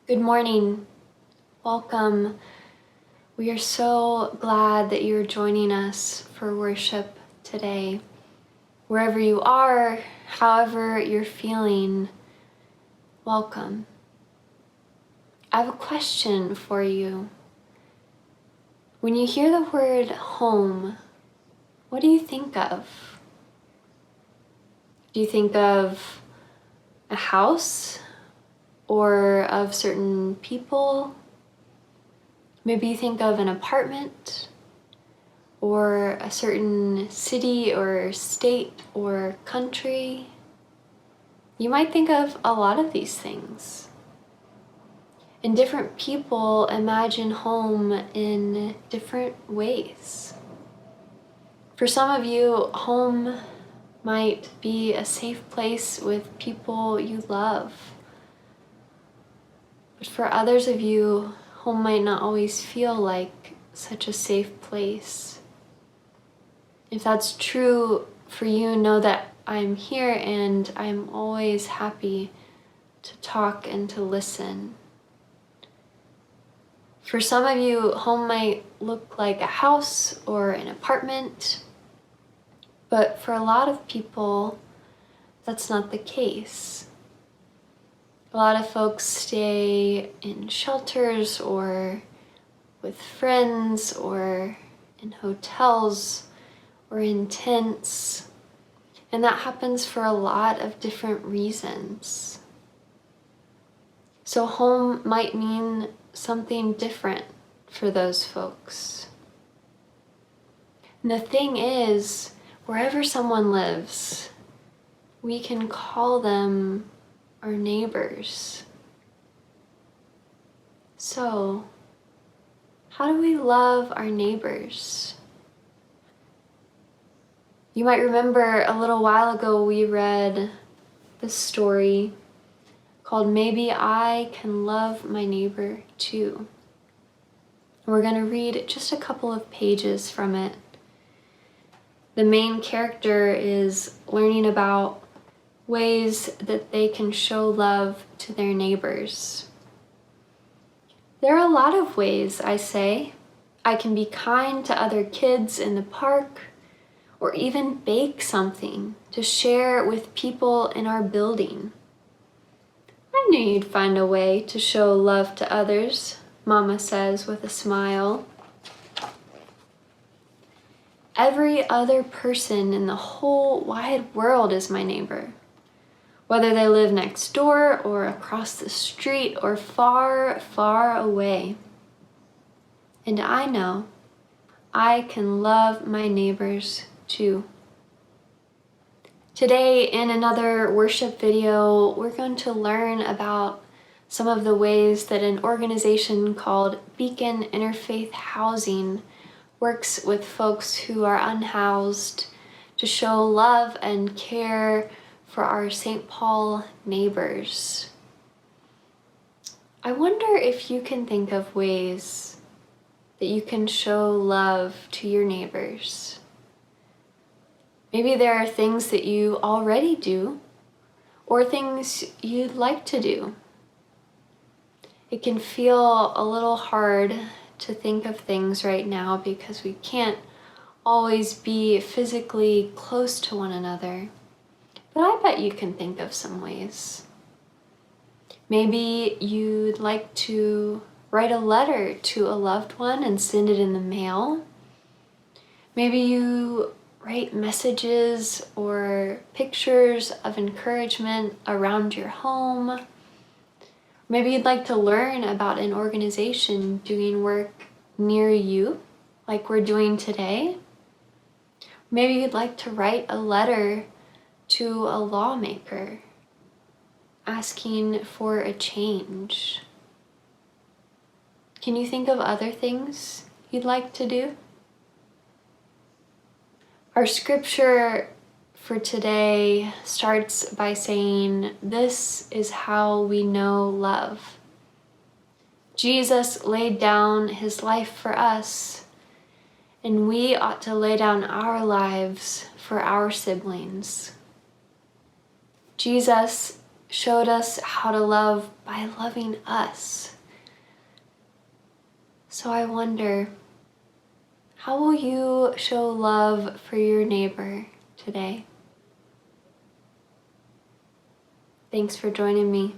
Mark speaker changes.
Speaker 1: Good morning. Welcome. We are so glad that you're joining us for worship today. Wherever you are, however you're feeling, welcome. I have a question for you. When you hear the word home, what do you think of? Do you think of a house or of certain people? Maybe you think of an apartment or a certain city or state or country. You might think of a lot of these things. And different people imagine home in different ways. For some of you, home might be a safe place with people you love. But for others of you, home might not always feel like such a safe place. If that's true for you, know that I'm here and I'm always happy to talk and to listen. For some of you, home might look like a house or an apartment, but for a lot of people, that's not the case. A lot of folks stay in shelters or with friends or in hotels or in tents, and that happens for a lot of different reasons. So home might mean something different for those folks. And the thing is, wherever someone lives, we can call them our neighbors. So, how do we love our neighbors? You might remember a little while ago we read this story called Maybe I Can Love My Neighbor Too. We're going to read just a couple of pages from it. The main character is learning about ways that they can show love to their neighbors. There are a lot of ways, I say. I can be kind to other kids in the park, or even bake something to share with people in our building. I knew you'd find a way to show love to others, Mama says with a smile. Every other person in the whole wide world is my neighbor, whether they live next door or across the street or far, far away. And I know I can love my neighbors too. Today, in another worship video, we're going to learn about some of the ways that an organization called Beacon Interfaith Housing works with folks who are unhoused to show love and care for our St. Paul neighbors. I wonder if you can think of ways that you can show love to your neighbors. Maybe there are things that you already do, or things you'd like to do. It can feel a little hard to think of things right now because we can't always be physically close to one another. But I bet you can think of some ways. Maybe you'd like to write a letter to a loved one and send it in the mail. Maybe you write messages or pictures of encouragement around your home. Maybe you'd like to learn about an organization doing work near you, like we're doing today. Maybe you'd like to write a letter to a lawmaker asking for a change. Can you think of other things you'd like to do? Our scripture for today starts by saying, "This is how we know love. Jesus laid down his life for us, and we ought to lay down our lives for our siblings." Jesus showed us how to love by loving us. So I wonder, how will you show love for your neighbor today? Thanks for joining me.